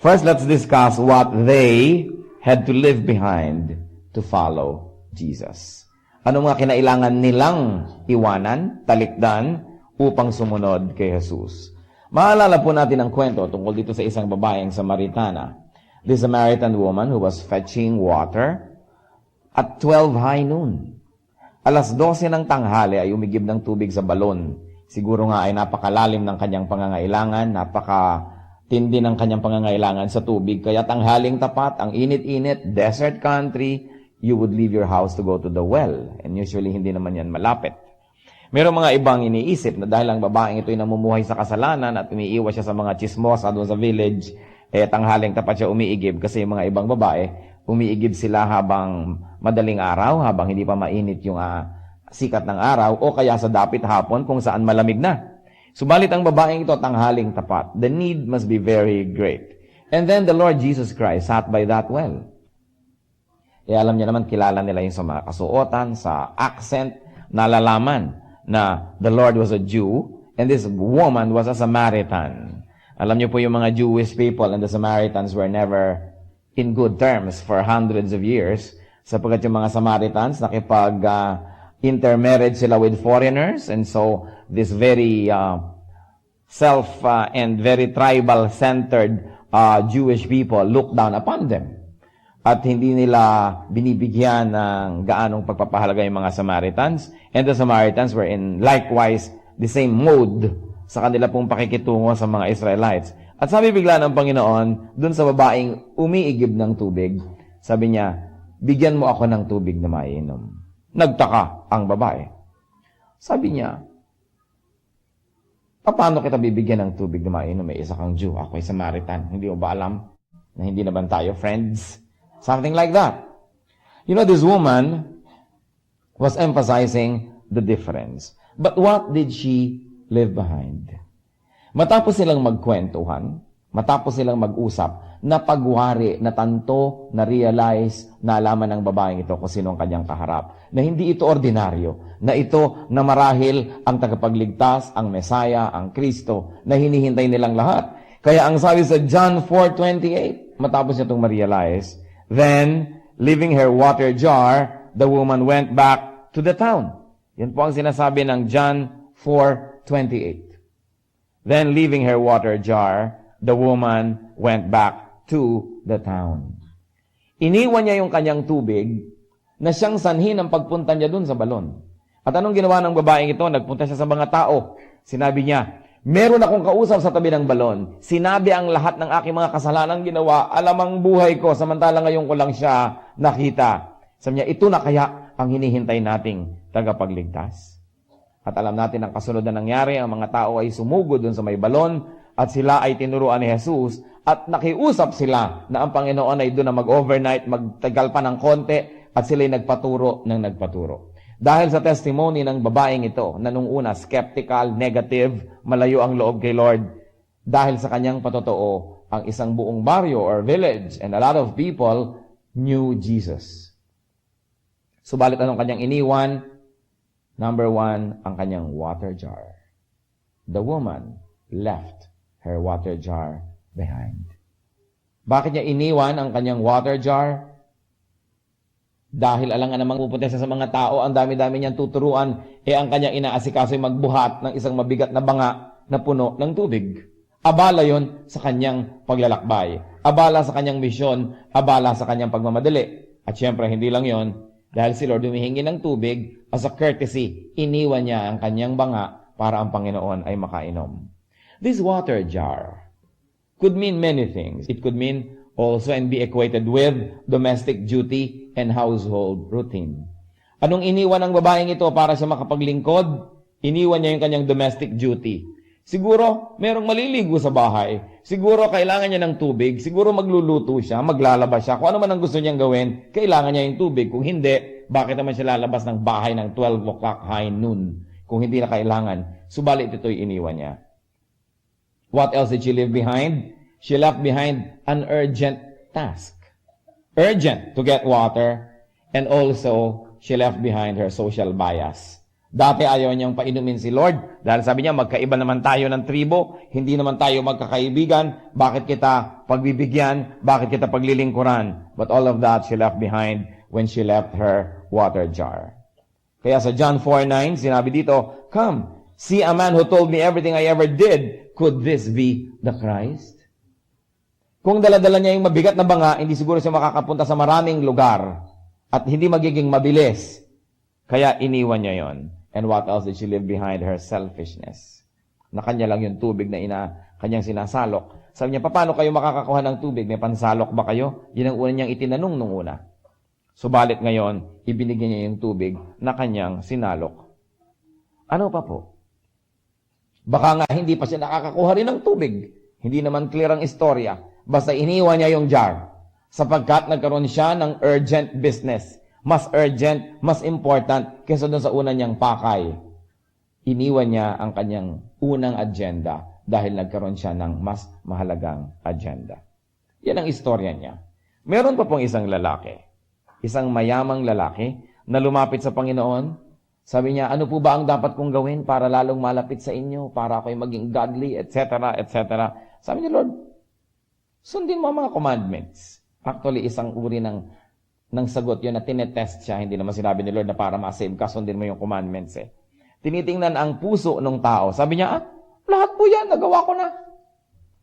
First, let's discuss what they had to leave behind to follow Jesus. Ano mga kinailangan nilang iwanan, talikdan, upang sumunod kay Jesus? Maalala po natin ang kwento tungkol dito sa isang babaeng Samaritana. The Samaritan woman who was fetching water at 12 high noon. Alas 12 ng tanghali ay umigib ng tubig sa balon. Siguro nga ay napakalalim ng kanyang pangangailangan, napakatindi ng kanyang pangangailangan sa tubig. Kaya tanghaling tapat, ang init-init, desert country, you would leave your house to go to the well. And usually hindi naman yan malapit. Merong mga ibang iniisip na dahil ang babaeng ito ay namumuhay sa kasalanan at umiiwas siya sa mga chismosa doon sa village, tanghaling tapat siya umiigib kasi yung mga ibang babae, umiigib sila habang madaling araw, habang hindi pa mainit yung sikat ng araw, o kaya sa dapit hapon kung saan malamig na. Subalit ang babaeng ito tanghaling tapat. The need must be very great. And then the Lord Jesus Christ sat by that well. Alam niya naman, kilala nila yung sa mga kasuotan, sa accent, nalalaman na the Lord was a Jew and this woman was a Samaritan. Alam niyo po yung mga Jewish people and the Samaritans were never in good terms for hundreds of years sapagkat yung mga Samaritans intermarriage sila with foreigners, and so this very and very tribal-centered Jewish people looked down upon them. At hindi nila binibigyan ng gaanong pagpapahalaga yung mga Samaritans. And the Samaritans were in likewise the same mode sa kanila pong pakikitungo sa mga Israelites. At sabi bigla ng Panginoon, dun sa babaeng umiigib ng tubig, sabi niya, bigyan mo ako ng tubig na maiinom. Nagtaka ang babae. Sabi niya, paano kita bibigyan ng tubig na maiinom? May isa kang Jew, ako ay Samaritan. Hindi mo ba alam na hindi naman tayo friends? Something like that. You know, this woman was emphasizing the difference. But what did she leave behind? Matapos silang magkwentuhan, matapos silang mag-usap, napagwari, natanto, na-realize, naalaman ng babaeng ito kung sino ang kanyang kaharap. Na hindi ito ordinaryo. Na ito na marahil ang tagapagligtas, ang Mesaya, ang Kristo, na hinihintay nilang lahat. Kaya ang sabi sa John 4:28, matapos niya itong ma-realize, then, leaving her water jar, the woman went back to the town. Yan po ang sinasabi ng John 4:28. Then, leaving her water jar, the woman went back to the town. Iniwan niya yung kanyang tubig na siyang sanhi ng pagpunta niya dun sa balon. At anong ginawa ng babaeng ito? Nagpunta siya sa mga tao. Sinabi niya, meron akong kausap sa tabi ng balon. Sinabi ang lahat ng aking mga kasalanang ginawa. Alam ang buhay ko, samantala ngayon ko lang siya nakita. Sabi niya, ito na kaya ang hinihintay nating tagapagligtas. At alam natin ang kasunod na nangyari, ang mga tao ay sumugod dun sa may balon at sila ay tinuruan ni Jesus at nakiusap sila na ang Panginoon ay doon na mag-overnight, magtagal pa ng konti at sila ay nagpaturo ng nagpaturo. Dahil sa testimony ng babaeng ito, na nung una, skeptical, negative, malayo ang loob kay Lord, dahil sa kanyang patotoo, ang isang buong baryo or village and a lot of people knew Jesus. Subalit anong kanyang iniwan? Number 1, ang kanyang water jar. The woman left her water jar behind. Bakit niya iniwan ang kanyang water jar? Dahil alangan namang pupunta siya sa mga tao, ang dami-dami niyang tuturuan, ang kanyang inaasikaso ay magbuhat ng isang mabigat na banga na puno ng tubig. Abala yon sa kanyang paglalakbay. Abala sa kanyang misyon, abala sa kanyang pagmamadali. At syempre, hindi lang yon, dahil si Lord humihingi ng tubig, as a courtesy, iniwan niya ang kanyang banga para ang Panginoon ay makainom. This water jar could mean many things. It could mean also and be equated with domestic duty and household routine. Anong iniwan ng babaeng ito para siya makapaglingkod? Iniwan niya yung kanyang domestic duty. Siguro, merong maliligo sa bahay. Siguro, kailangan niya ng tubig. Siguro, magluluto siya, maglalaba siya. Kung ano man ang gusto niyang gawin, kailangan niya yung tubig. Kung hindi, bakit naman siya lalabas ng bahay ng 12 o'clock high noon? Kung hindi na kailangan. Subalit ito'y iniwan niya. What else did she leave behind? She left behind an urgent task. Urgent to get water. And also, she left behind her social bias. Dati ayaw niyang painumin si Lord. Dahil sabi niya, magkaiba naman tayo ng tribo. Hindi naman tayo magkakaibigan. Bakit kita pagbibigyan? Bakit kita paglilingkuran? But all of that she left behind when she left her water jar. Kaya sa John 4:9, sinabi dito, "Come, see a man who told me everything I ever did. Could this be the Christ?" Kung dala-dala niya yung mabigat na banga, hindi siguro siya makakapunta sa maraming lugar at hindi magiging mabilis. Kaya iniwan niya yon. And what else did she leave behind? Her selfishness. Na kanya lang yung tubig na kanyang sinasalok. Sabi niya, paano kayo makakakuha ng tubig? May pansalok ba kayo? Yun ang una niyang itinanong nung una. Subalit ngayon, ibinigyan niya yung tubig na kanyang sinalok. Ano pa po? Baka nga hindi pa siya nakakakuha rin ng tubig. Hindi naman clear ang istorya. Basta iniwan niya yung jar. Sapagkat nagkaroon siya ng urgent business. Mas urgent, mas important kaysa doon sa una niyang pakay. Iniwan niya ang kanyang unang agenda dahil nagkaroon siya ng mas mahalagang agenda. Yan ang istorya niya. Meron pa pong isang lalaki, isang mayamang lalaki na lumapit sa Panginoon. Sabi niya, ano po ba ang dapat kong gawin para lalong malapit sa inyo, para ako'y maging godly, etc., etc. Sabi niya, Lord, sundin mo ang mga commandments. Actually, isang uri ng sagot yun na tinetest siya. Hindi naman sinabi ni Lord na para ma-save ka, sundin mo yung commandments eh. Tinitingnan ang puso ng tao. Sabi niya, lahat po yan, nagawa ko na.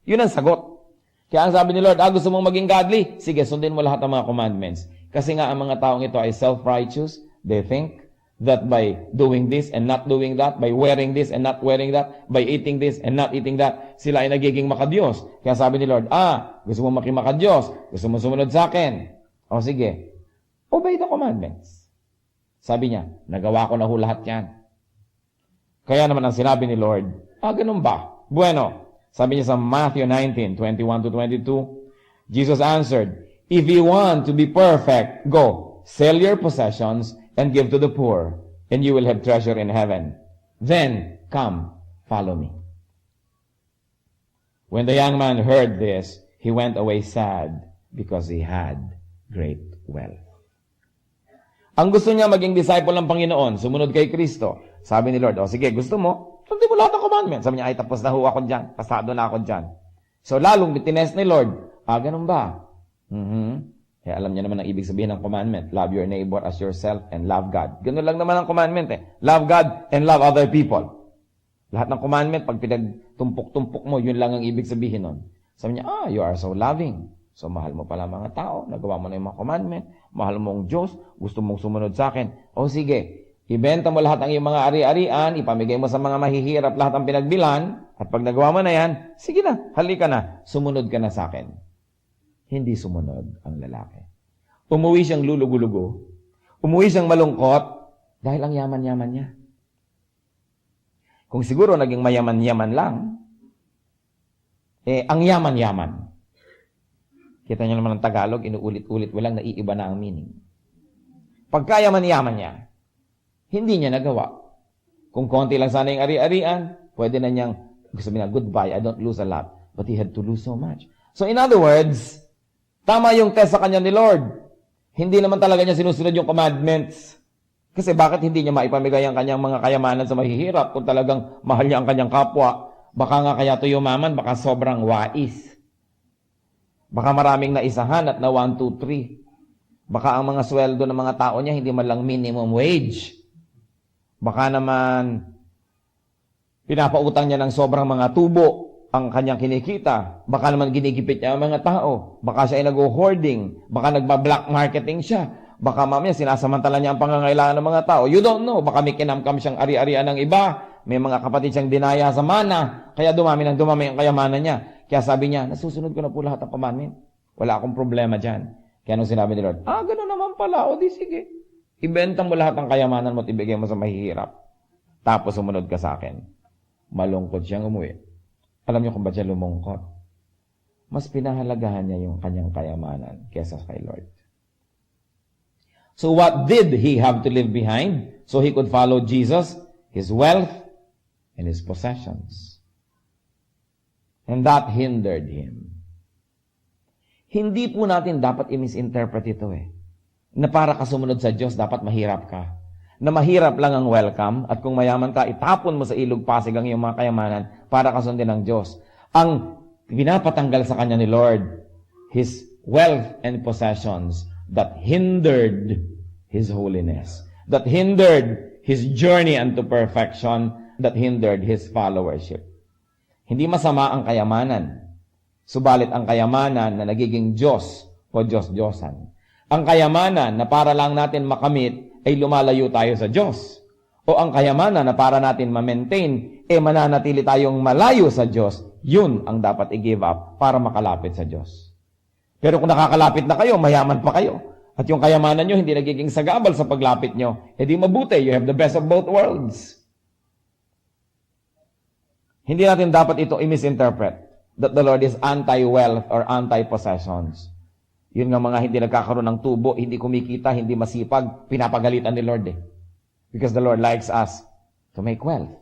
Yun ang sagot. Kaya ang sabi ni Lord, gusto mong maging godly? Sige, sundin mo lahat ng mga commandments. Kasi nga ang mga taong ito ay self-righteous. They think that by doing this and not doing that, by wearing this and not wearing that, by eating this and not eating that, sila ay nagiging makadiyos. Kaya sabi ni Lord, gusto mong maging makadiyos? Gusto mong sumunod sa akin? O sige, obey the commandments. Sabi niya, nagawa ko na ho lahat yan. Kaya naman ang sinabi ni Lord, ganun ba? Bueno, sabi niya sa Matthew 19:21-22, Jesus answered, "If you want to be perfect, go, sell your possessions and give to the poor, and you will have treasure in heaven. Then, come, follow me." When the young man heard this, he went away sad because he had great wealth. Ang gusto niya maging disciple ng Panginoon, sumunod kay Kristo. Sabi ni Lord, sige, gusto mo? Sundin mo lahat ng commandments. Sabi niya, tapos na ho ako dyan. Pasado na ako dyan. So, lalong tinest ni Lord, ganun ba? Kaya alam niya naman ang ibig sabihin ng commandment. Love your neighbor as yourself and love God. Ganun lang naman ang commandment eh. Love God and love other people. Lahat ng commandment, pag pinagtumpok-tumpok mo, yun lang ang ibig sabihin nun. Sabi niya, you are so loving. So, mahal mo pala mga tao, nagawa mo na yung mga commandment, mahal mo ang Diyos, gusto mong sumunod sa akin. Sige, ibenta mo lahat ng iyong mga ari-arian, ipamigay mo sa mga mahihirap lahat ang pinagbilan, at pag nagawa mo na yan, sige na, halika na, sumunod ka na sa akin. Hindi sumunod ang lalaki. Umuwi siyang lulugo-lugo, umuwi siyang malungkot, dahil ang yaman-yaman niya. Kung siguro naging mayaman-yaman lang, ang yaman-yaman. Kita niyo naman ang Tagalog, inuulit-ulit, walang naiiba na ang meaning. Pagkayaman-yaman niya, hindi niya nagawa. Kung konti lang sana yung ari-arian, pwede na niyang, sabi na, goodbye, I don't lose a lot. But he had to lose so much. So in other words, tama yung test sa kanya ni Lord. Hindi naman talaga niya sinusunod yung commandments. Kasi bakit hindi niya maipamigay ang kanyang mga kayamanan sa mahihirap kung talagang mahal niya ang kanyang kapwa? Baka nga kaya to yumaman, baka sobrang wais. Baka maraming naisahan at na 1, 2, 3. Baka ang mga sweldo ng mga tao niya hindi man lang minimum wage. Baka naman pinapautang niya ng sobrang mga tubo ang kanyang kinikita. Baka naman ginigipit niya ang mga tao. Baka siya ay nag-hoarding. Baka nagba-black marketing siya. Baka mamaya sinasamantala niya ang pangangailangan ng mga tao. You don't know. Baka may kinamkam siyang ari-arian ng iba. May mga kapatid siyang dinaya sa mana. Kaya dumami ang kayamanan niya. Kaya sabi niya, nasusunod ko na po lahat ng commandment. Wala akong problema dyan. Kaya nung sinabi ni Lord, gano'n naman pala. O di sige. Ibenta mo lahat ng kayamanan mo at ibigay mo sa mahihirap. Tapos sumunod ka sa akin. Malungkot siyang umuwi. Alam niyo kung ba't siya lumungkot? Mas pinahalagahan niya yung kanyang kayamanan kesa kay Lord. So what did he have to leave behind so he could follow Jesus? His wealth and his possessions. And that hindered him. Hindi po natin dapat i-misinterpret ito na para ka sumunod sa Diyos, dapat mahirap ka. na mahirap lang ang welcome at kung mayaman ka, itapon mo sa ilog Pasig ang iyong mga kayamanan para kasundin ng Diyos. Ang pinapatanggal sa kanya ni Lord, his wealth and possessions that hindered his holiness, that hindered his journey unto perfection, that hindered his followership. Hindi masama ang kayamanan, subalit ang kayamanan na nagiging Diyos o Diyos-Diyosan. Ang kayamanan na para lang natin makamit ay lumalayo tayo sa Diyos. O ang kayamanan na para natin ma-maintain, mananatili tayong malayo sa Diyos, yun ang dapat i-give up para makalapit sa Diyos. Pero kung nakakalapit na kayo, mayaman pa kayo, at yung kayamanan nyo hindi nagiging sagabal sa paglapit nyo, edi mabuti, you have the best of both worlds. Hindi natin dapat ito i-misinterpret that the Lord is anti-wealth or anti-possessions. Yun nga mga hindi nagkakaroon ng tubo, hindi kumikita, hindi masipag, pinapagalitan ni Lord Because the Lord likes us to make wealth,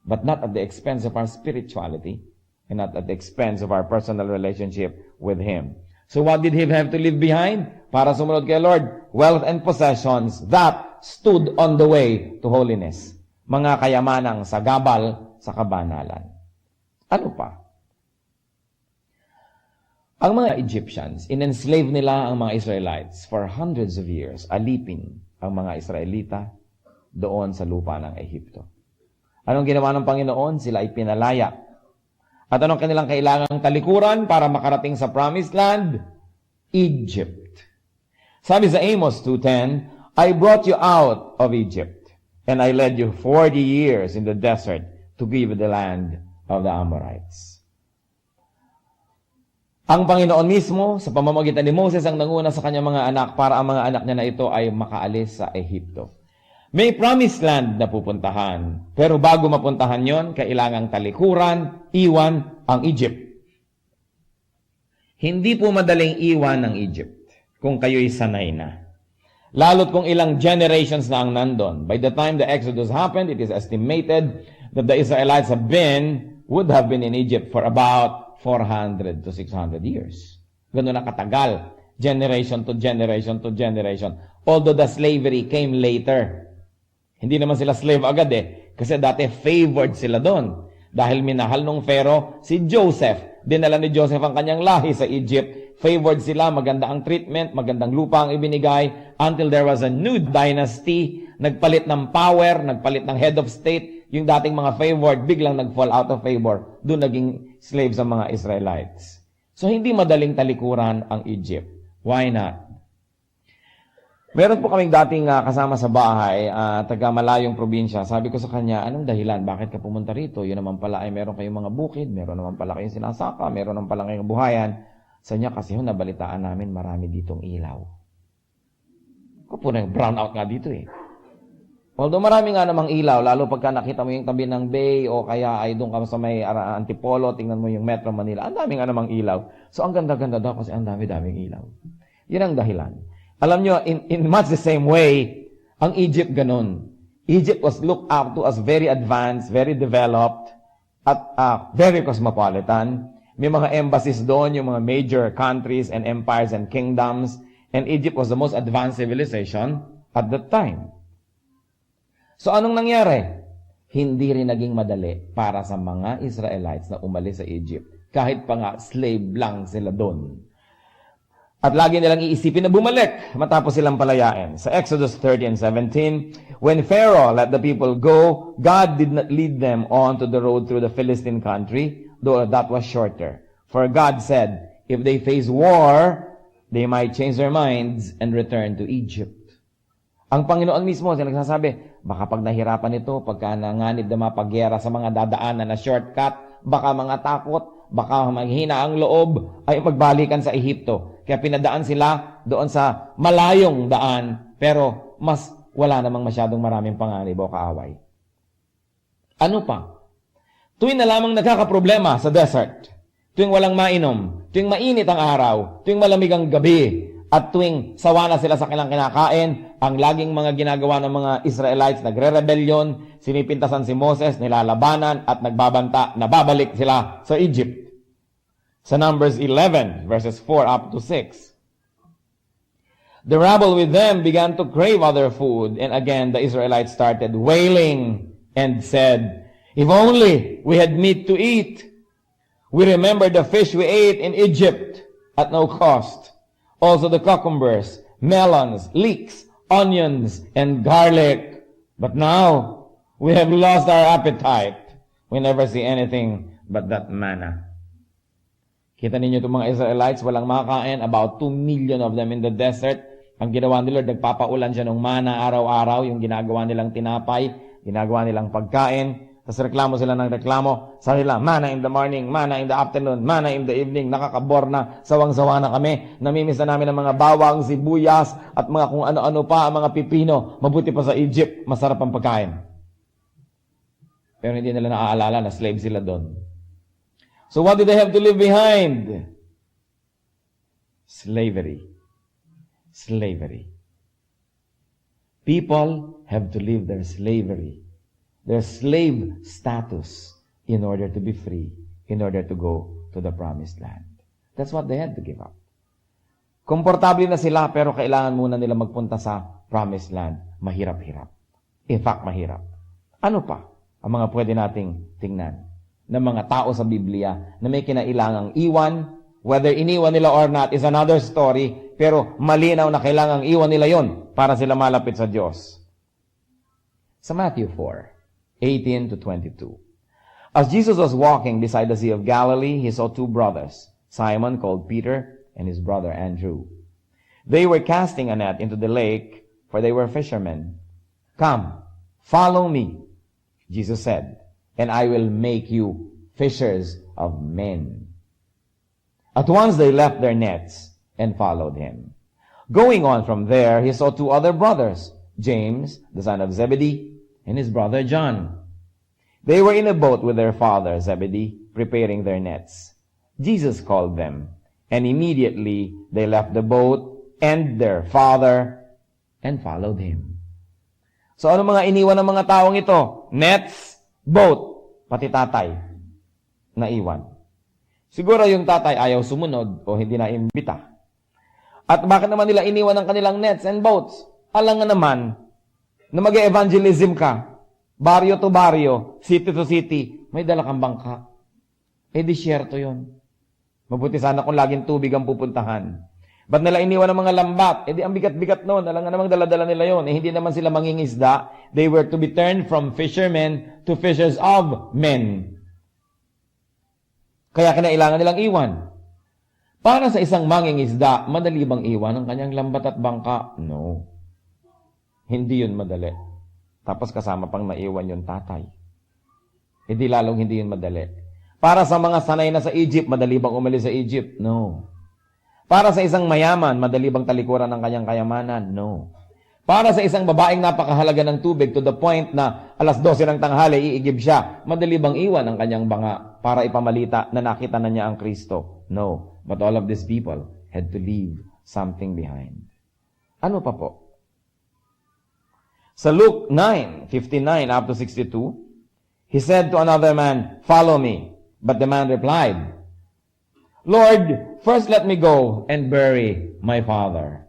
but not at the expense of our spirituality and not at the expense of our personal relationship with Him. So what did He have to leave behind? Para sumunod kay Lord, wealth and possessions that stood on the way to holiness. Mga kayamanang sagabal sa kabanalan. Ano pa? Ang mga Egyptians, in-enslave nila ang mga Israelites for hundreds of years, alipin ang mga Israelita doon sa lupa ng Ehipto. Anong ginawa ng Panginoon? Sila ay pinalaya. At anong kanilang kailangang talikuran para makarating sa Promised Land? Egypt. Sabi sa Amos 2:10, I brought you out of Egypt, and I led you 40 years in the desert to give you the land of the Amorites. Ang Panginoon mismo, sa pamamagitan ni Moses, ang nanguna sa kanyang mga anak para ang mga anak niya na ito ay makaalis sa Ehipto. May promised land na pupuntahan, pero bago mapuntahan yon, kailangang talikuran, iwan ang Egypt. Hindi po madaling iwan ang Egypt kung kayo'y sanay na. Lalo't kung ilang generations na ang nandun. By the time the Exodus happened, it is estimated that the Israelites would have been in Egypt for about 400 to 600 years. Ganun na katagal. Generation to generation to generation. Although the slavery came later. Hindi naman sila slave agad Kasi dati favored sila doon. Dahil minahal nung Pharaoh si Joseph. Dinala ni Joseph ang kanyang lahi sa Egypt. Favored sila, maganda ang treatment, magandang lupa ang ibinigay. Until there was a new dynasty. Nagpalit ng power, nagpalit ng head of state. Yung dating mga favored, biglang nag-fall out of favor. Doon naging slaves ang mga Israelites. So, hindi madaling talikuran ang Egypt. Why not? Meron po kaming dating kasama sa bahay, taga malayong probinsya. Sabi ko sa kanya, anong dahilan? Bakit ka pumunta rito? Yun naman pala ay meron kayong mga bukid, meron naman pala kayong sinasaka, meron naman pala kayong buhayan. Sa niya kasi nabalitaan namin marami ditong ilaw. Ako po na brown out nga dito Although marami nga namang ilaw, lalo pagka nakita mo yung tabi ng bay o kaya ay doon ka sa may Antipolo, tingnan mo yung Metro Manila, ang dami nga namang ilaw. So ang ganda-ganda daw kasi ang dami-daming ilaw. Yun ang dahilan. Alam nyo, in much the same way, ang Egypt ganun. Egypt was looked up to as very advanced, very developed, at very cosmopolitan. May mga embassies doon, yung mga major countries and empires and kingdoms. And Egypt was the most advanced civilization at that time. So anong nangyari? Hindi rin naging madali para sa mga Israelites na umalis sa Egypt. Kahit pa nga slave lang sila doon. At lagi nilang iisipin na bumalik matapos silang palayain. Sa Exodus 30 and 17, when Pharaoh let the people go, God did not lead them on to the road through the Philistine country, though that was shorter. For God said, if they face war, they might change their minds and return to Egypt. Ang Panginoon mismo, siya nagsasabi, baka pag nahirapan ito, pagka nanganib na mapagyera sa mga dadaanan na shortcut, baka mga takot, baka maghina ang loob, ay magbalikan sa Ehipto. Kaya pinadaan sila doon sa malayong daan, pero mas wala namang masyadong maraming panganib o kaaway. Ano pa? Tuwing na lamang nagkakaproblema sa desert, tuwing walang mainom, tuwing mainit ang araw, tuwing malamig ang gabi, at tuwing sawa na sila sa kanilang kinakain, ang laging mga ginagawa ng mga Israelites, nagre-rebellion, sinipintasan si Moses, nilalabanan, at nagbabanta na babalik sila sa Egypt. Sa Numbers 11, verses 4 up to 6. The rabble with them began to crave other food, and again the Israelites started wailing and said, "If only we had meat to eat. We remember the fish we ate in Egypt at no cost. Also the cucumbers, melons, leeks, onions, and garlic. But now we have lost our appetite. We never see anything but that manna." Kita ninyo itong mga Israelites, walang makakain, about 2 million of them in the desert. Ang ginawa ni Lord, nagpapaulan siya ng mana araw-araw, yung ginagawa nilang tinapay, ginagawa nilang pagkain. Tapos reklamo sila ng reklamo. Sabi nila, mana in the morning, mana in the afternoon, mana in the evening. Nakakabor na, sawang-sawa na kami. Namimiss na namin ng mga bawang, sibuyas, at mga kung ano-ano pa, ang mga pipino. Mabuti pa sa Egypt, masarap ang pagkain. Pero hindi nila naaalala na slave sila doon. So what did they have to leave behind? Slavery. Slavery. People have to leave their slavery, their slave status, in order to be free, in order to go to the promised land. That's what they had to give up. Komportable na sila, pero kailangan muna nila magpunta sa promised land. Mahirap-hirap. In fact, mahirap. Ano pa ang mga pwede nating tingnan ng mga tao sa Biblia na may kinailangang iwan? Whether iniwan nila or not is another story, pero malinaw na kailangang iwan nila yon para sila malapit sa Diyos. Sa Matthew 4:18 to 22. As Jesus was walking beside the Sea of Galilee, he saw two brothers, Simon called Peter and his brother Andrew. They were casting a net into the lake, for they were fishermen. "Come, follow me," Jesus said, "and I will make you fishers of men." At once they left their nets and followed him. Going on from there, he saw two other brothers, James, the son of Zebedee, and his brother John. They were in a boat with their father Zebedee, preparing their nets. Jesus called them, and immediately they left the boat and their father and followed him. So ano mga iniwan ng mga taong ito? Nets, boat, pati tatay, naiwan. Siguro yung tatay ayaw sumunod o hindi na imbita. At bakit naman nila iniwan ang kanilang nets and boats? Alam nga naman na mag-evangelism ka, baryo to baryo, city to city, may dala kang bangka. Disyerto yun. Mabuti sana kung laging tubig ang pupuntahan. Ba't nila iniwan ang mga lambat? Ang bigat-bigat noon. Alam nga namang dala-dala nila yun. Hindi naman sila mangingisda. They were to be turned from fishermen to fishers of men. Kaya kinailangan nilang iwan. Para sa isang mangingisda, madali bang iwan ang kanyang lambat at bangka? No. Hindi yun madali. Tapos kasama pang maiwan yung tatay. Lalong hindi yun madali. Para sa mga sanay na sa Egypt, madali bang umalis sa Egypt? No. Para sa isang mayaman, madali bang talikuran ang kanyang kayamanan? No. Para sa isang babaeng napakahalaga ng tubig to the point na 12:00 ng tanghali, iigib siya, madali bang iwan ang kanyang banga para ipamalita na nakita na niya ang Kristo? No. But all of these people had to leave something behind. Ano pa po? Sa Luke 9:59 up to 62, he said to another man, "Follow me." But the man replied, "Lord, first let me go and bury my father."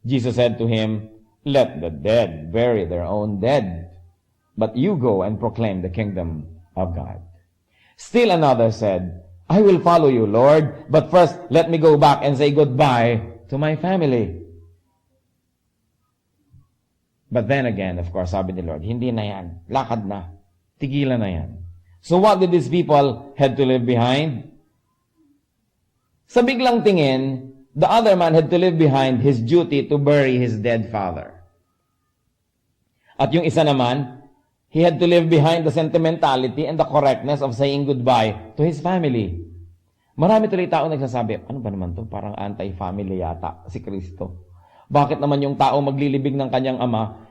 Jesus said to him, "Let the dead bury their own dead, but you go and proclaim the kingdom of God." Still another said, "I will follow you, Lord, but first let me go back and say goodbye to my family." But then again, of course, sabi ni Lord, hindi na yan. Lakad na. Tigilan na yan. So what did these people had to leave behind? Sa biglang tingin, the other man had to leave behind his duty to bury his dead father. At yung isa naman, he had to leave behind the sentimentality and the correctness of saying goodbye to his family. Marami tuloy tao nagsasabi, ano ba naman to? Parang anti-family yata si Kristo. Bakit naman yung tao maglilibing ng kanyang ama?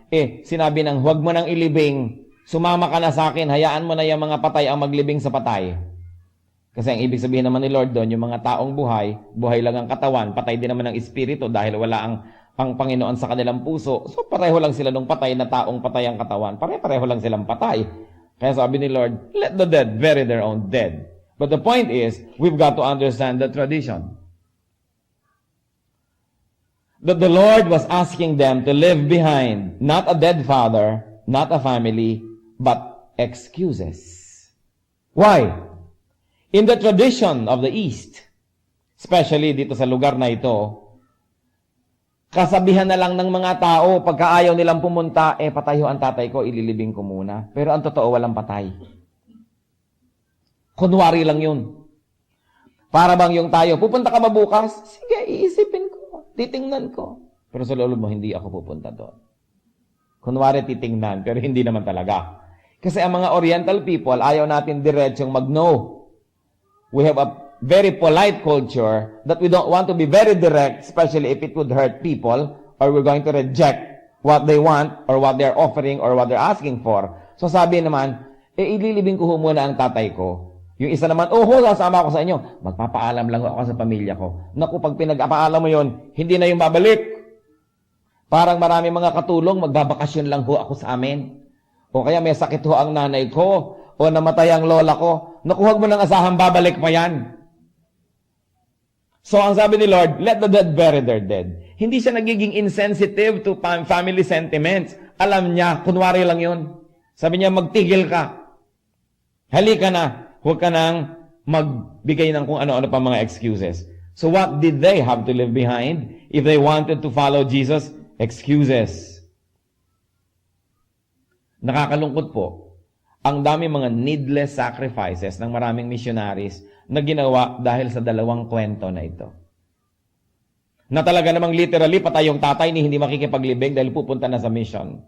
Sinabi ng huwag mo nang ilibing, sumama ka na sa akin, hayaan mo na yung mga patay ang maglibing sa patay. Kasi ang ibig sabihin naman ni Lord doon, yung mga taong buhay, buhay lang ang katawan, patay din naman ang espiritu dahil wala ang Panginoon sa kanilang puso. So pareho lang sila nung patay na taong patay ang katawan. Pareho lang silang patay. Kaya sabi ni Lord, let the dead bury their own dead. But the point is, we've got to understand the tradition. that the Lord was asking them to leave behind not a dead father, not a family, but excuses. Why? In the tradition of the East, especially dito sa lugar na ito, kasabihan na lang ng mga tao, pagka ayaw nilang pumunta, patay ho ang tatay ko, ililibing ko muna. Pero ang totoo, walang patay. Kunwari lang yun. Para bang yung tayo, pupunta ka ba bukas? Sige, iisipin ko, titingnan ko. Pero sa loob mo, hindi ako pupunta doon. Kunwari titingnan, pero hindi naman talaga. Kasi ang mga Oriental people, ayaw natin diretsyong mag-no. We have a very polite culture that we don't want to be very direct, especially if it would hurt people, or we're going to reject what they want, or what they're offering, or what they're asking for. So sabi naman, ililibing ko muna ang tatay ko. Yung isa naman, sasama ako sa inyo. Magpapaalam lang ako sa pamilya ko. Naku, pag pinag-apaalam mo yun, hindi na yung babalik. Parang marami mga katulong, magbabakasyon lang ho ako sa amin. O kaya may sakit ho ang nanay ko, o namatay ang lola ko. Naku, huwag mo nang asahan, babalik pa yan. So, ang sabi ni Lord, let the dead bury their dead. Hindi siya nagiging insensitive to family sentiments. Alam niya, kunwari lang yun. Sabi niya, magtigil ka. Halika na. Huwag ka nang magbigay ng kung ano-ano pa mga excuses. So what did they have to leave behind if they wanted to follow Jesus? Excuses. Nakakalungkot po. Ang dami mga needless sacrifices ng maraming missionaries na ginawa dahil sa dalawang kwento na ito. Na talaga namang literally, patay yung tatay ni hindi makikipaglibing dahil pupunta na sa mission.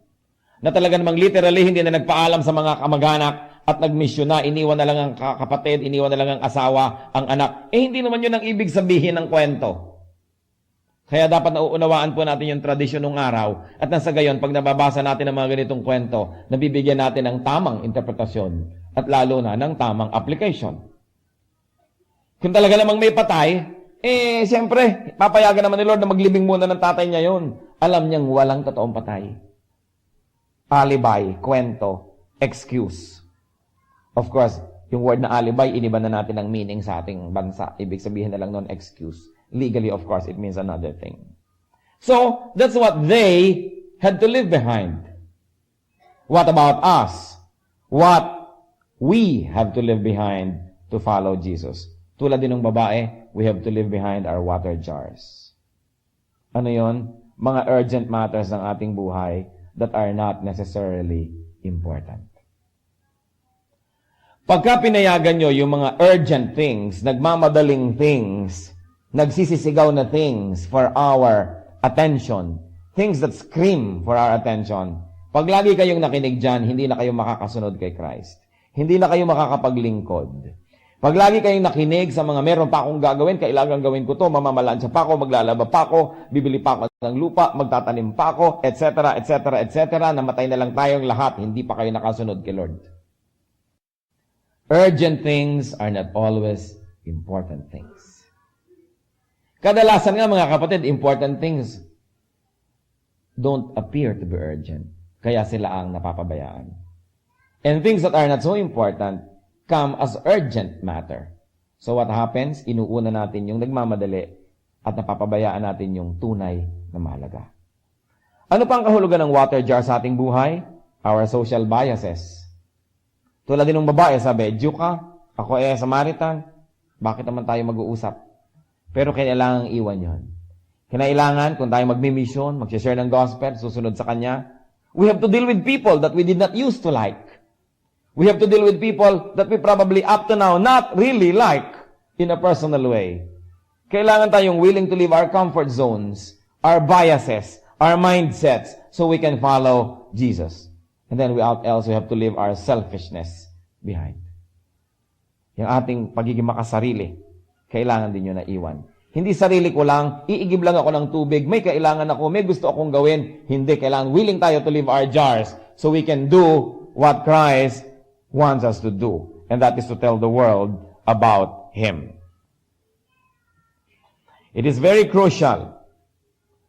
Na talaga namang literally, hindi na nagpaalam sa mga kamag-anak at nag-mission na, iniwan na lang ang kapatid, iniwan na lang ang asawa, ang anak. Hindi naman yun ang ibig sabihin ng kwento. Kaya dapat nauunawaan po natin yung tradisyon ng araw at nasa gayon, pag nababasa natin ang mga ganitong kwento, nabibigyan natin ng tamang interpretasyon at lalo na ng tamang application. Kung talaga namang may patay, siyempre, papayagan naman ni Lord na maglibing muna ng tatay niya yun. Alam niyang walang totoong patay. Alibi, kwento, excuse. Of course, yung word na alibi, iniba na natin ang meaning sa ating bansa. Ibig sabihin na lang nun, excuse. Legally, of course, it means another thing. So, that's what they had to leave behind. What about us? What we have to leave behind to follow Jesus? Tulad din ng babae, we have to leave behind our water jars. Ano yon? Mga urgent matters ng ating buhay that are not necessarily important. Pagka pinayagan nyo yung mga urgent things, nagmamadaling things, nagsisisigaw na things for our attention, things that scream for our attention, pag lagi kayong nakinig dyan, hindi na kayo makakasunod kay Christ. Hindi na kayo makakapaglingkod. Pag lagi kayong nakinig sa mga meron pa akong gagawin, kailangan gawin ko to, mamamalansya pa ako, maglalaba pa ako, bibili pa ako ng lupa, magtatanim pa ako, etc., etc., etc., namatay na lang tayong lahat, hindi pa kayo nakasunod kay Lord. Urgent things are not always important things. Kadalasan nga mga kapatid, important things don't appear to be urgent. Kaya sila ang napapabayaan. And things that are not so important come as urgent matter. So what happens? Inuuna natin yung nagmamadali at napapabayaan natin yung tunay na mahalaga. Ano pang kahulugan ng water jar sa ating buhay? Our social biases. Tulad din ng babae, sabi, Jew ka, ako Samaritan, bakit naman tayo mag-uusap? Pero kailangan iwan yon. Kailangan, kung tayo magmi-mission, mag-share ng gospel, susunod sa Kanya, we have to deal with people that we did not used to like. We have to deal with people that we probably up to now not really like in a personal way. Kailangan tayong willing to leave our comfort zones, our biases, our mindsets, so we can follow Jesus. And then we also have to leave our selfishness behind. Yung ating pagiging makasarili, kailangan din yun na iwan. Hindi sarili ko lang, iigib lang ako ng tubig, may kailangan ako, may gusto akong gawin. Hindi, kailangan willing tayo to leave our jars so we can do what Christ wants us to do. And that is to tell the world about Him. It is very crucial.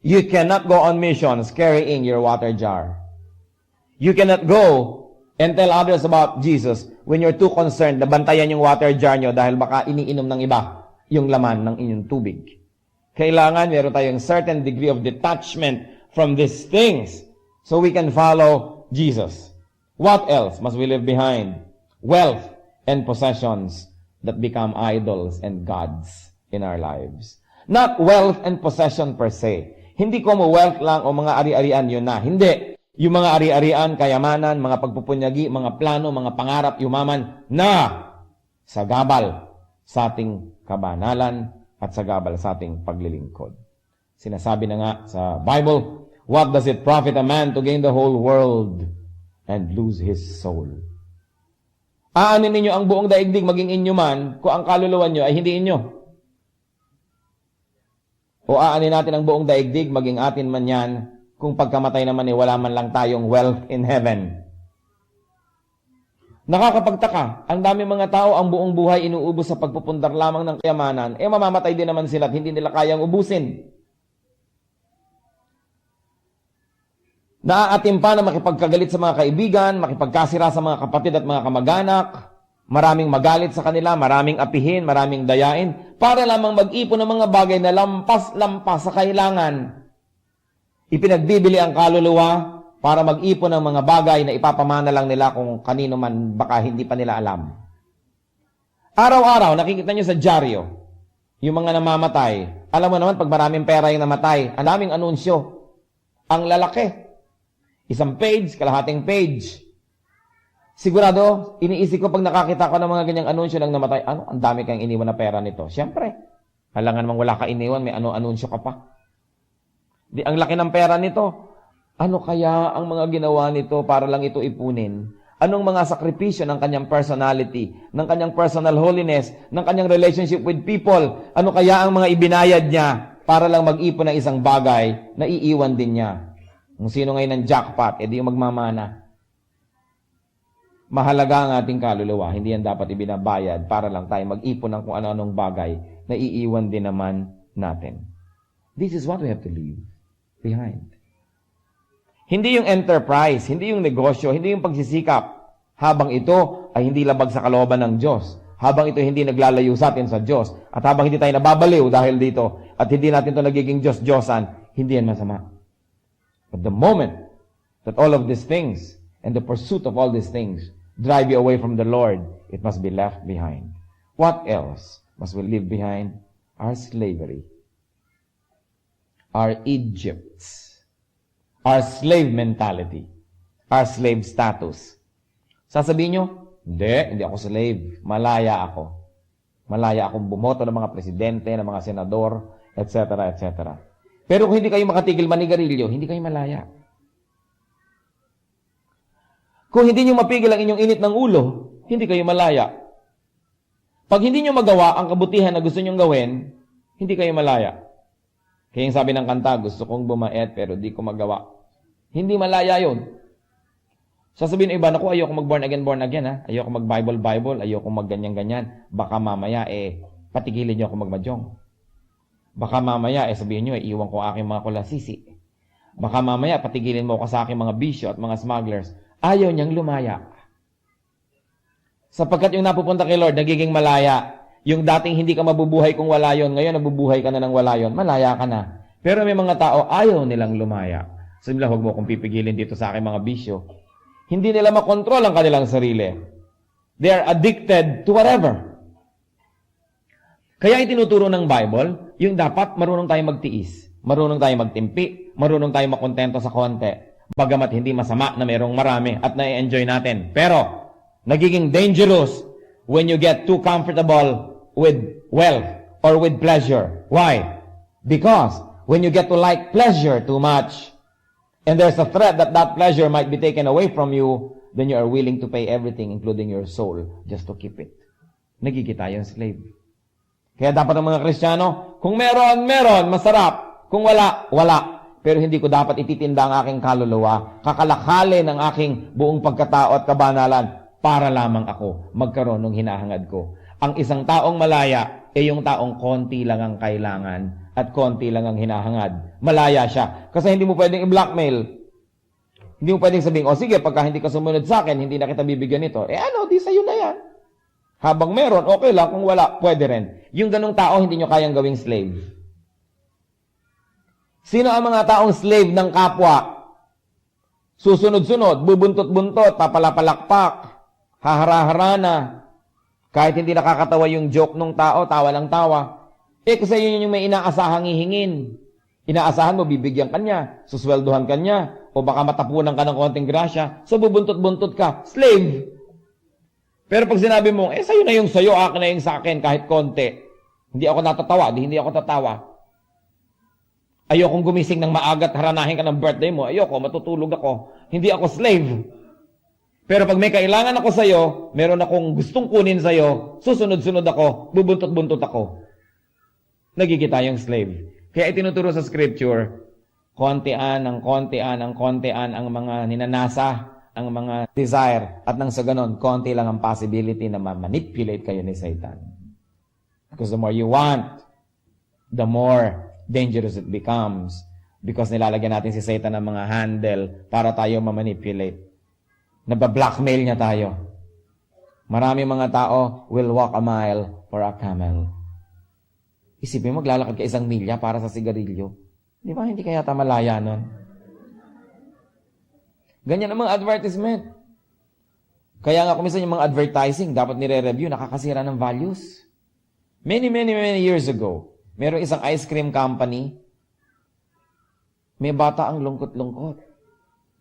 You cannot go on missions carrying your water jar. You cannot go and tell others about Jesus when you're too concerned na bantayan yung water jar nyo dahil baka iniinom ng iba yung laman ng inyong tubig. Kailangan meron tayong certain degree of detachment from these things so we can follow Jesus. What else must we leave behind? Wealth and possessions that become idols and gods in our lives. Not wealth and possession per se. Hindi ko mo wealth lang o mga ari-arian, yun na. Hindi. Yung mga ari-arian, kayamanan, mga pagpupunyagi, mga plano, mga pangarap, yumaman na sagabal sa ating kabanalan at sagabal sa ating paglilingkod. Sinasabi na nga sa Bible, what does it profit a man to gain the whole world and lose his soul? Aanin ninyo ang buong daigdig maging inyo man kung ang kaluluwa nyo ay hindi inyo. O aanin natin ang buong daigdig maging atin man yan kung pagkamatay naman wala man lang tayong wealth in heaven. Nakakapagtaka, ang dami mga tao ang buong buhay inuubos sa pagpupundar lamang ng kayamanan, mamamatay din naman sila at hindi nila kayang ubusin. Naaatim pa na makipagkagalit sa mga kaibigan, makipagkasira sa mga kapatid at mga kamag-anak, maraming magalit sa kanila, maraming apihin, maraming dayain, para lamang mag-ipon ng mga bagay na lampas-lampas sa kailangan. Ipinagbibili ang kaluluwa para mag-ipon ng mga bagay na ipapamana lang nila kung kanino man baka hindi pa nila alam. Araw-araw, nakikita nyo sa dyaryo, yung mga namamatay. Alam mo naman, pag maraming pera yung namatay, ang daming anunsyo. Ang lalaki. Isang page, kalahating page. Sigurado, iniisip ko pag nakakita ko ng mga ganyang anunsyo ng namatay, ang dami kang iniwan na pera nito. Siyempre, halangan mang wala ka iniwan, may anunsyo ka pa. Di, ang laki ng pera nito. Ano kaya ang mga ginawa nito para lang ito ipunin? Anong mga sakripisyo ng kanyang personality, ng kanyang personal holiness, ng kanyang relationship with people? Ano kaya ang mga ibinayad niya para lang mag-ipon ng isang bagay na iiwan din niya? Kung sino ngayon ng jackpot, edi yung magmamana. Mahalaga ang ating kaluluwa, hindi yan dapat ibinabayad para lang tayo mag-ipon ng kung ano-anong bagay na iiwan din naman natin. This is what we have to leave behind. Hindi yung enterprise, hindi yung negosyo, hindi yung pagsisikap. Habang ito ay hindi labag sa kalooban ng Diyos. Habang ito hindi naglalayo sa atin sa Diyos. At habang hindi tayo nababaliw dahil dito, at hindi natin ito nagiging Diyos-Diyosan, hindi yan masama. But the moment that all of these things and the pursuit of all these things drive you away from the Lord, it must be left behind. What else must we leave behind? Our slavery. Our Egypts. Our slave mentality. Our slave status. Sasabihin nyo, hindi ako slave. Malaya ako. Malaya akong bumoto ng mga presidente, ng mga senador, etc., etc. Pero kung hindi kayo makatigil manigarilyo, hindi kayo malaya. Kung hindi nyo mapigil ang inyong init ng ulo, hindi kayo malaya. Pag hindi nyo magawa ang kabutihan na gusto nyong gawin, hindi kayo malaya. Kaya yung sabi ng kanta, gusto kong bumait pero di ko magawa. Hindi malaya yun. Sasabihin ng iba, naku, ayoko mag-born again, ha? Ayoko mag-Bible, ayoko mag-ganyan-ganyan. Baka mamaya, patigilin nyo ako magmadyong. Baka mamaya, sabihin nyo, iwan ko aking mga kulasisi. Baka mamaya, patigilin mo ako sa aking mga bisyo at mga smugglers. Ayaw niyang lumaya. Sapagkat yung napupunta kay Lord, nagiging malaya. Yung dating hindi ka mabubuhay kung wala yon, ngayon nabubuhay ka na ng wala yon, malaya ka na. Pero may mga tao, ayaw nilang lumaya. Sabi nila, huwag mo akong pipigilin dito sa aking mga bisyo. Hindi nila makontrol ang kanilang sarili. They are addicted to whatever. Kaya itinuturo ng Bible, yung dapat marunong tayo magtiis. Marunong tayo magtimpi. Marunong tayo makontento sa konti. Bagamat hindi masama na mayroong marami at na-enjoy natin. Pero, nagiging dangerous when you get too comfortable with wealth or with pleasure. Why? Because when you get to like pleasure too much, and there's a threat that that pleasure might be taken away from you, then you are willing to pay everything, including your soul, just to keep it. Nagiging tayong slave. Kaya dapat ang mga Kristiyano, kung meron, masarap. Kung wala, wala. Pero hindi ko dapat ititinda ang aking kaluluwa, kakalakalin ang aking buong pagkatao at kabanalan para lamang ako magkaroon ng hinahangad ko. Ang isang taong malaya ay yung taong konti lang ang kailangan at konti lang ang hinahangad. Malaya siya. Kasi hindi mo pwedeng i-blackmail. Hindi mo pwedeng sabihin, sige, pagka hindi ka sumunod sa akin, hindi na kita bibigyan ito. Di sa'yo na yan. Habang meron, okay lang. Kung wala, pwede rin. Yung ganong tao, hindi nyo kayang gawing slave. Sino ang mga taong slave ng kapwa? Susunod-sunod, bubuntot-buntot, papalapalakpak, hahara-harana. Kahit hindi nakakatawa yung joke ng tao, tawa lang tawa. Kasi yun yung may inaasahang hihingin. Inaasahan mo, bibigyan ka niya, susweldohan ka niya, o baka matapunan ka ng konting grasya, so bubuntot-buntot ka. Slave! Pero pag sinabi mo, sa'yo na yung sa'yo, akin na yung sa akin, kahit konti. Hindi ako natatawa, hindi ako tatawa. Ayokong gumising ng maaga at haranahin ka ng birthday mo. Ayoko, matutulog ako. Hindi ako slave. Pero pag may kailangan ako sa'yo, meron akong gustong kunin sa'yo, susunod-sunod ako, bubuntot-buntot ako. Nagiging tayong slave. Kaya itinuturo sa scripture, kontian ang mga ninanasa, ang mga desire, at nang sa ganon, konti lang ang possibility na ma-manipulate kayo ni Satan. Because the more you want, the more dangerous it becomes. Because nilalagyan natin si Satan ng mga handle para tayo ma-manipulate. Nabablackmail niya tayo. Maraming mga tao will walk a mile for a camel. Isipin mo, maglalakad ka 1 milya para sa sigarilyo. Di ba? Hindi kaya malaya nun. Ganyan ang mga advertisement. Kaya nga kuminsan yung mga advertising, dapat nire-review, nakakasira ng values. Many years ago, merong isang ice cream company, may bata ang lungkot-lungkot.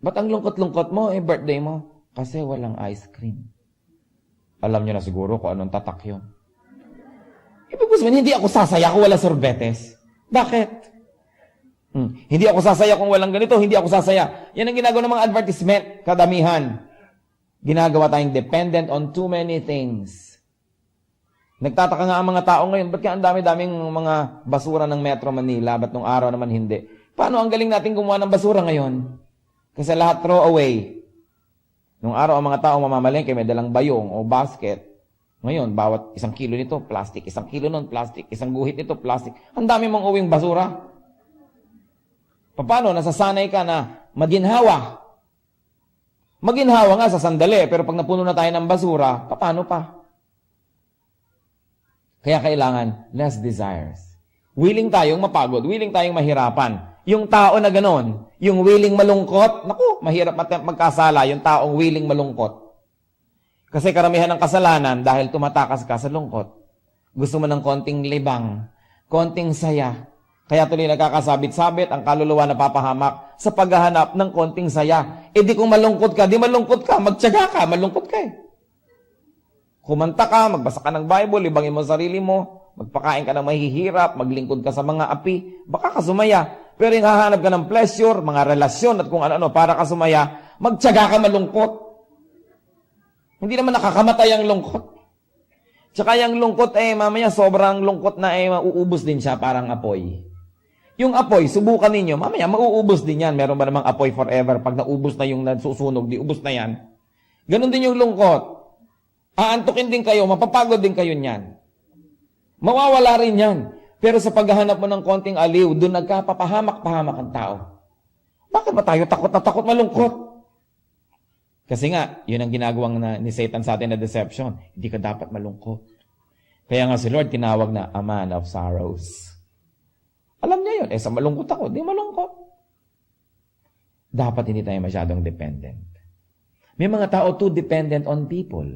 Ba't ang lungkot-lungkot mo? Birthday mo. Kasi walang ice cream. Alam nyo na siguro kung anong tatak yun. Ibig sabihin, hindi ako sasaya kung wala sorbetes. Bakit? Hindi ako sasaya kung walang ganito, hindi ako sasaya. Yan ang ginagawa ng mga advertisement, kadamihan. Ginagawa tayong dependent on too many things. Nagtataka nga ang mga tao ngayon, ba't kaya ang dami-daming mga basura ng Metro Manila, ba't nung araw naman hindi? Paano ang galing natin gumawa ng basura ngayon? Kasi lahat throw away. Nung araw ang mga tao mamamalengke, may dalang bayong o basket. Ngayon, bawat 1 kilo nito, plastic. 1 kilo nun, plastic. 1 guhit nito, plastic. Ang dami mong uwing basura. Paano? Nasasanay ka na maginhawa. Maginhawa nga sa sandali, pero pag napuno na tayo ng basura, paano pa? Kaya kailangan less desires. Willing tayong mapagod, willing tayong mahirapan. Yung tao na ganon, yung willing malungkot, naku, mahirap magkasala yung taong willing malungkot. Kasi karamihan ng kasalanan dahil tumatakas ka sa lungkot. Gusto mo ng konting libang, konting saya. Kaya tuloy nagkakasabit-sabit, ang kaluluwa napapahamak sa paghahanap ng konting saya. Di kung malungkot ka, di malungkot ka, magtiyaga ka, malungkot ka Kumanta ka, magbasa ka ng Bible, libangin mo sarili mo, magpakain ka ng mahihirap, maglingkod ka sa mga api, baka ka sumaya. Pero yung hahanap ka ng pleasure, mga relasyon at kung ano-ano para ka sumaya, magtiyaga ka malungkot. Hindi naman nakakamatay ang lungkot. Tsaka yung lungkot mamaya sobrang lungkot na mauubos din siya parang apoy. Yung apoy, subukan ninyo, mamaya mauubos din yan. Meron ba namang apoy forever? Pag naubos na yung nasusunog, di ubos na yan. Ganon din yung lungkot. Aantukin din kayo, mapapagod din kayo niyan. Mawawala rin yan. Pero sa paghahanap mo ng konting aliw, doon nagkapapahamak-pahamak ang tao. Bakit ba tayo takot na takot malungkot? Kasi nga, yun ang ginagawang ni Satan sa atin na deception. Hindi ka dapat malungkot. Kaya nga si Lord tinawag na a man of sorrows. Alam niya yun. Sa malungkot ako, di malungkot. Dapat hindi tayo masyadong dependent. May mga tao too dependent on people.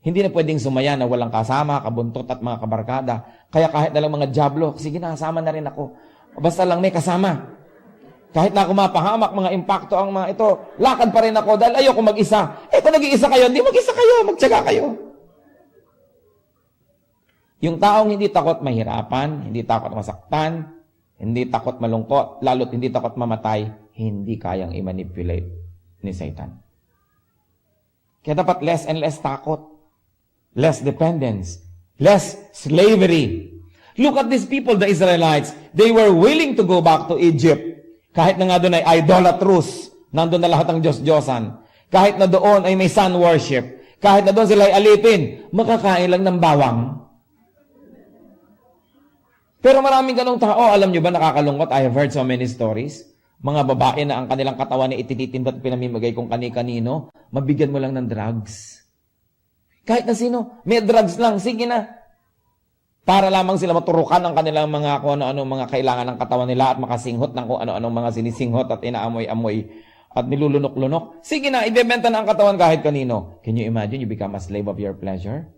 Hindi na pwedeng sumaya na walang kasama, kabuntot at mga kabarkada. Kaya kahit na lang mga jablo, sige na, kasama na rin ako. Basta lang may kasama. Kahit na ako mapahamak, mga impacto ang mga ito, lakad pa rin ako dahil ayoko mag-isa. Kung nag-iisa kayo, hindi mag-isa kayo, magtiyaga kayo. Yung taong hindi takot mahirapan, hindi takot masaktan, hindi takot malungkot, lalo't hindi takot mamatay, hindi kayang i-manipulate ni Satan. Kaya dapat less and less takot. Less dependence, less slavery. Look at these people, the Israelites. They were willing to go back to Egypt. Kahit na nga doon ay idolatrous, nandun na lahat ng Diyos-Diyosan. Kahit na doon ay may sun worship. Kahit na doon sila ay alipin, makakain lang ng bawang. Pero maraming ganong tao, alam nyo ba, nakakalungkot? I have heard so many stories. Mga babae na ang kanilang katawan ay itititinda at pinamimigay kung kani-kanino, mabigyan mo lang ng drugs. Kahit na sino, may drugs lang, sige na. para lamang sila maturukan ang kanilang mga kung ano-ano mga kailangan ng katawan nila at makasinghot ng kung ano-ano mga sinisinghot at inaamoy-amoy at nilulunok-lunok. Sige na, ibebenta na ang katawan kahit kanino. Can you imagine you become a slave of your pleasure?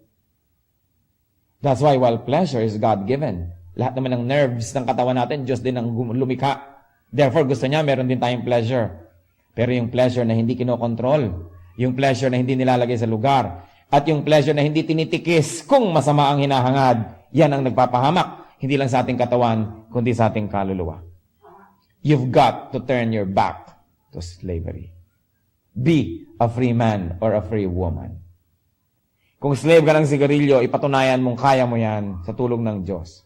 That's why while pleasure is God-given, lahat naman ng nerves ng katawan natin, Diyos din ang lumikha. Therefore, gusto niya, meron din tayong pleasure. Pero yung pleasure na hindi kinokontrol, yung pleasure na hindi nilalagay sa lugar, at yung pleasure na hindi tinitikis kung masama ang hinahangad, yan ang nagpapahamak, hindi lang sa ating katawan, kundi sa ating kaluluwa. You've got to turn your back to slavery. Be a free man or a free woman. Kung slave ka ng sigarilyo, ipatunayan mong kaya mo yan sa tulong ng Diyos.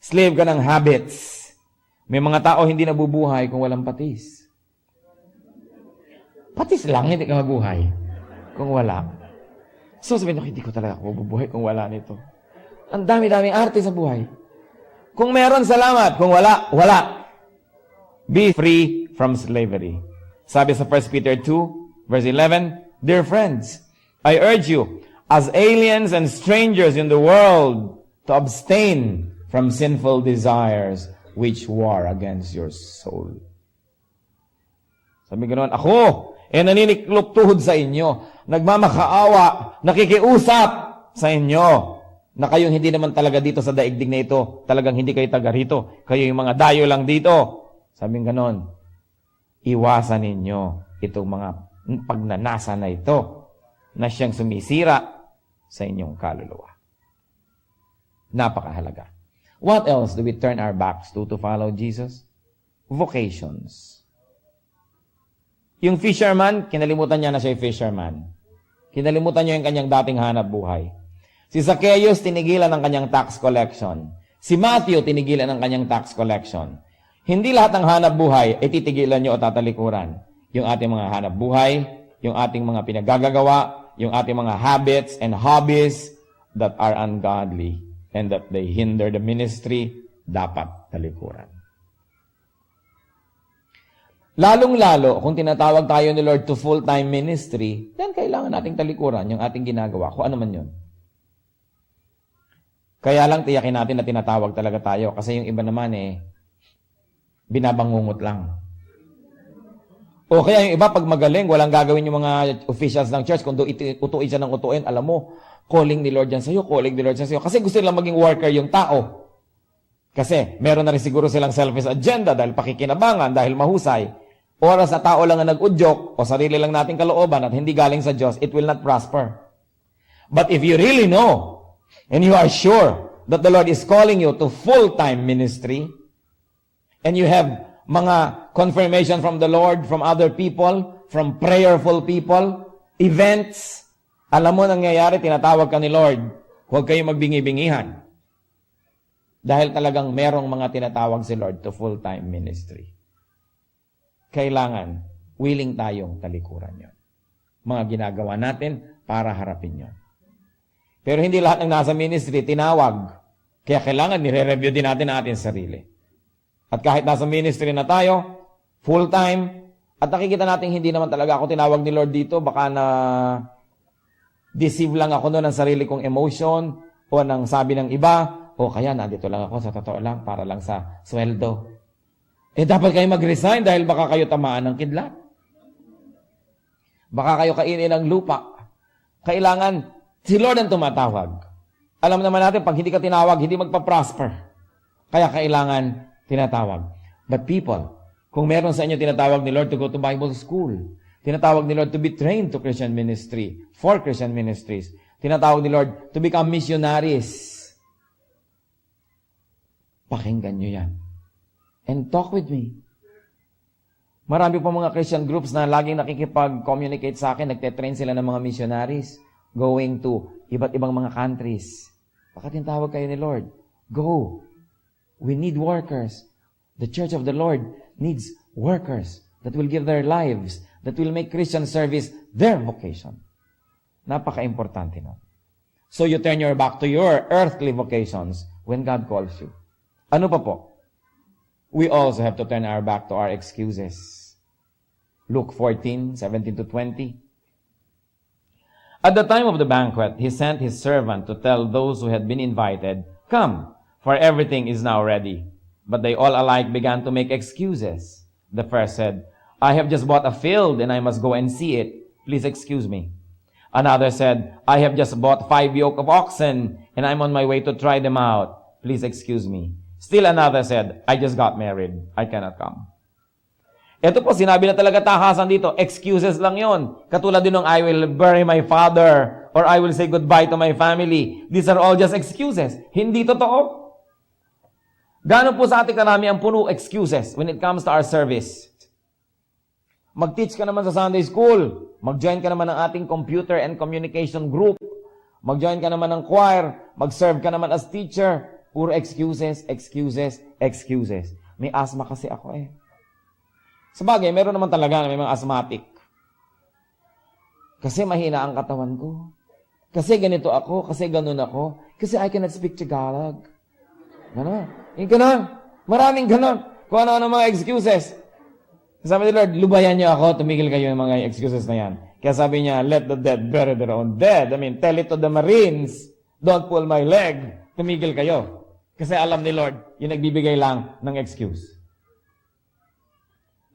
Slave ka ng habits. May mga tao hindi nabubuhay kung walang patis. Patis lang, hindi ka mabuhay kung wala. So sabihin, hindi ko talaga mabubuhay kung wala nito. Ang dami-daming arte sa buhay. Kung meron, salamat. Kung wala, wala. Be free from slavery. Sabi sa 1 Peter 2, verse 11, Dear friends, I urge you, as aliens and strangers in the world, to abstain from sinful desires which war against your soul. Sabi ganoon, ako, naniniklop tuhod sa inyo, nagmamakaawa, nakikiusap sa inyo, na kayong hindi naman talaga dito sa daigdig na ito, talagang hindi kayo taga rito, kayo yung mga dayo lang dito. Sabing ganon, iwasan ninyo itong mga pagnanasa na ito, na siyang sumisira sa inyong kaluluwa. Napakahalaga. What else do we turn our backs to follow Jesus? Vocations. Yung fisherman, kinalimutan niya na siya yung fisherman. Kinalimutan niya yung kanyang dating hanap buhay. Si Zacchaeus, tinigilan ng kanyang tax collection. Si Matthew, tinigilan ng kanyang tax collection. Hindi lahat ng hanap buhay ay titigilan niyo o tatalikuran. Yung ating mga hanap buhay, yung ating mga pinagagagawa, yung ating mga habits and hobbies that are ungodly and that they hinder the ministry, dapat talikuran. Lalong-lalo, kung tinatawag tayo ni Lord to full-time ministry, then kailangan nating talikuran yung ating ginagawa, kung ano man yun. Kaya lang tiyakin natin na tinatawag talaga tayo kasi yung iba naman binabangungot lang. O kaya yung iba pag magaling, walang gagawin yung mga officials ng church, kung utuin siya ng utuin, alam mo, calling ni Lord yan sa'yo, calling ni Lord yan sa'yo. Kasi gusto nilang maging worker yung tao. Kasi meron na rin siguro silang selfish agenda dahil pakikinabangan, dahil mahusay. Oras na tao lang ang nag-udyok o sarili lang nating kalooban at hindi galing sa Diyos, it will not prosper. But if you really know and you are sure that the Lord is calling you to full-time ministry and you have mga confirmation from the Lord, from other people, from prayerful people, events, alam mo nangyayari, tinatawag ka ni Lord, huwag kayong magbingi-bingihan. Dahil talagang merong mga tinatawag si Lord to full-time ministry. Kailangan, willing tayong talikuran yon. Mga ginagawa natin para harapin yon. Pero hindi lahat ng nasa ministry tinawag. Kaya kailangan nire-review din natin ang ating sarili. At kahit nasa ministry na tayo, full-time, at nakikita natin hindi naman talaga ako tinawag ni Lord dito, baka na deceive lang ako noon ng sarili kong emotion o ng sabi ng iba, o kaya nandito lang ako sa totoo lang para lang sa sweldo. Dapat kayo mag-resign dahil baka kayo tamaan ng kidlat. Baka kayo kainin ng lupa. Kailangan, si Lord ang tumatawag. Alam naman natin, pag hindi ka tinawag, hindi magpa-prosper. Kaya kailangan tinatawag. But people, kung meron sa inyo tinatawag ni Lord to go to Bible school, tinatawag ni Lord to be trained to Christian ministry, for Christian ministries, tinatawag ni Lord to become missionaries. Pakinggan nyo yan. And talk with me. Marami po mga Christian groups na laging nakikipag-communicate sa akin, nagte-train sila ng mga missionaries going to iba't ibang mga countries. Baka tinatawag kayo ni Lord. Go. We need workers. The church of the Lord needs workers that will give their lives, that will make Christian service their vocation. Napaka-importante nun. So you turn your back to your earthly vocations when God calls you. Ano pa po? We also have to turn our back to our excuses. Luke 14:17-20. At the time of the banquet, he sent his servant to tell those who had been invited Come, for everything is now ready. But they all alike began to make excuses. The first said, I have just bought a field and I must go and see it. Please excuse me. Another said, I have just bought 5 yoke of oxen and I'm on my way to try them out. Please excuse me. Still another said, I just got married. I cannot come. Ito po, sinabi na talaga tahasan dito. Excuses lang yon. Katulad din ng I will bury my father or I will say goodbye to my family. These are all just excuses. Hindi totoo. Gano'n po sa ating karami ang puno excuses when it comes to our service. Mag-teach ka naman sa Sunday school. Mag-join ka naman ng ating computer and communication group. Mag-join ka naman ng choir. Mag-serve ka naman as teacher. Puro excuses, excuses, excuses. May asthma kasi ako eh. Sabagay, meron naman talaga na may mga asthmatic. Kasi mahina ang katawan ko. Kasi ganito ako. Kasi ganun ako. Kasi I cannot speak Tagalog. Ganon. Yung ganon. Maraming ganon. Kung ano-ano mga excuses. Sabi ni Lord, lubayan niyo ako, tumigil kayo ng mga excuses na yan. Kaya sabi niya, let the dead bury their own dead. I mean, tell it to the Marines, don't pull my leg, tumigil kayo. Kasi alam ni Lord, yung nagbibigay lang ng excuse.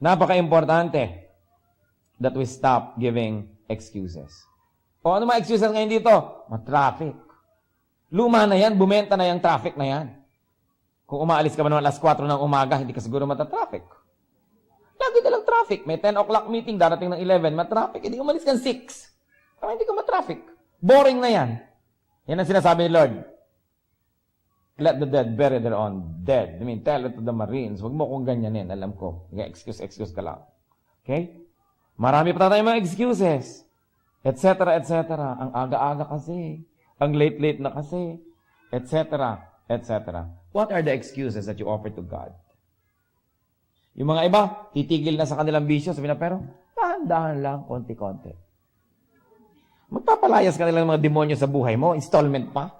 Napaka-importante that we stop giving excuses. O ano mga excuses ngayon dito? Traffic. Luma na yan, bumenta na yung traffic na yan. Kung umaalis ka ba naman alas 4 ng umaga, hindi ka siguro mata-traffic. Lagi na lang traffic. May 10 o'clock meeting, darating ng 11, ma-traffic. Hindi umalis ka ng 6. Para hindi ka ma-traffic. Boring na yan. Yan ang sinasabi ni Lord. Let the dead bury their own dead. I mean, tell it to the Marines. Huwag mo kong ganyanin. Alam ko. Excuse ka lang. Okay? Marami pa tayong mga excuses. Etc. etc. Ang aga-aga kasi. Ang late-late na kasi. Etc. etc. What are the excuses that you offer to God? Yung mga iba, titigil na sa kanilang bisyo. Sabi na, pero dahan-dahan lang, konti-konti. Magpapalayas ka nilang mga demonyo sa buhay mo, installment pa.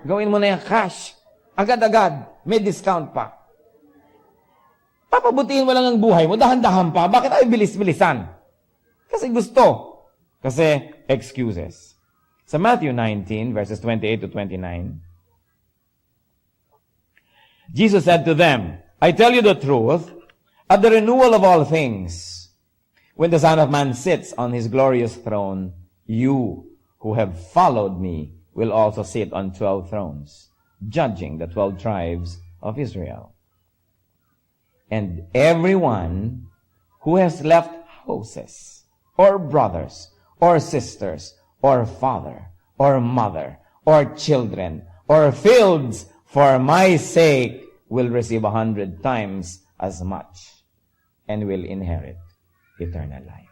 Gawin mo na yung cash. Agad-agad, may discount pa. Papabutiin mo lang ang buhay mo, dahan-dahan pa. Bakit ay bilis-bilisan? Kasi gusto. Kasi excuses. Sa Matthew 19, verses 28 to 29, Jesus said to them, I tell you the truth, at the renewal of all things, when the Son of Man sits on his glorious throne, you who have followed me will also sit on 12 thrones, judging the 12 tribes of Israel. And everyone who has left houses, or brothers, or sisters, or father, or mother, or children, or fields, for my sake, will receive 100 times as much and will inherit eternal life.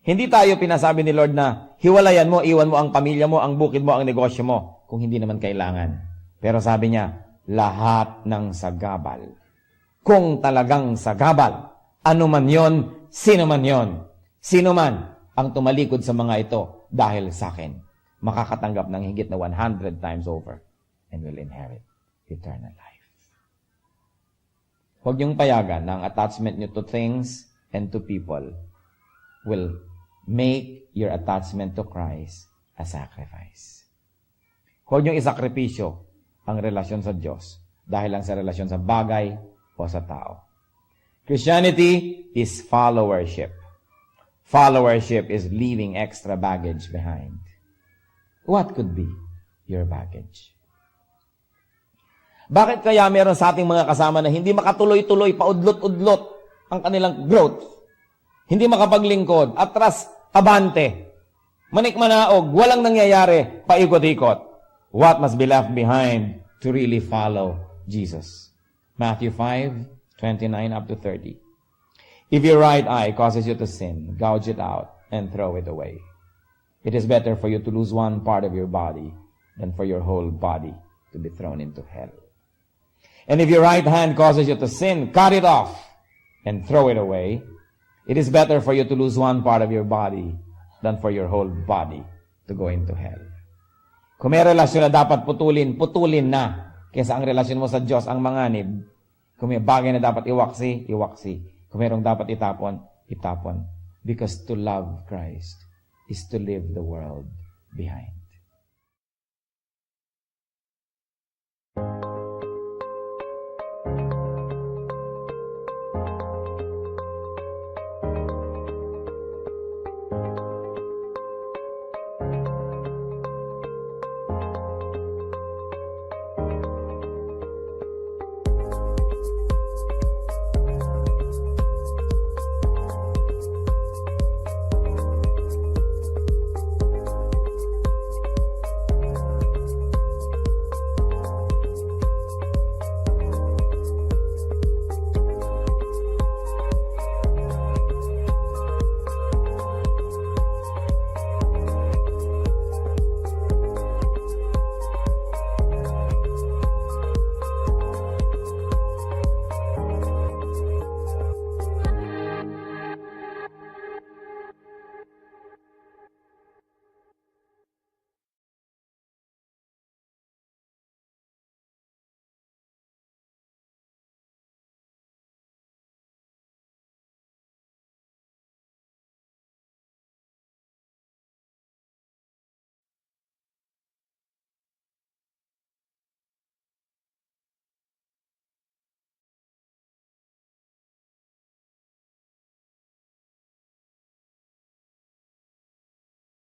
Hindi tayo pinasabi ni Lord na hiwalayan mo, iwan mo ang pamilya mo, ang bukid mo, ang negosyo mo, kung hindi naman kailangan. Pero sabi niya, lahat ng sagabal. Kung talagang sagabal, ano man yon, sino man yon, sino man ang tumalikod sa mga ito dahil sa akin, makakatanggap ng higit na 100 times over and will inherit eternal life. Huwag niyong payagan na ang attachment niyo to things and to people will make your attachment to Christ a sacrifice. Huwag niyong isakripisyo ang relasyon sa Diyos dahil lang sa relasyon sa bagay o sa tao. Christianity is followership. Followership is leaving extra baggage behind. What could be your baggage? Bakit kaya meron sa ating mga kasama na hindi makatuloy-tuloy, paudlot-udlot ang kanilang growth? Hindi makapaglingkod, atras, abante, manikmanaog, walang nangyayari, paikot-ikot. What must be left behind to really follow Jesus? Matthew 5:29 up to 30. If your right eye causes you to sin, gouge it out and throw it away. It is better for you to lose one part of your body than for your whole body to be thrown into hell. And if your right hand causes you to sin, cut it off and throw it away. It is better for you to lose one part of your body than for your whole body to go into hell. Kung may relasyon na dapat putulin, putulin na. Kesa ang relasyon mo sa Diyos ang manganib. Kung may bagay na dapat iwaksi, iwaksi. Kung mayroong dapat itapon, itapon. Because to love Christ is to leave the world behind.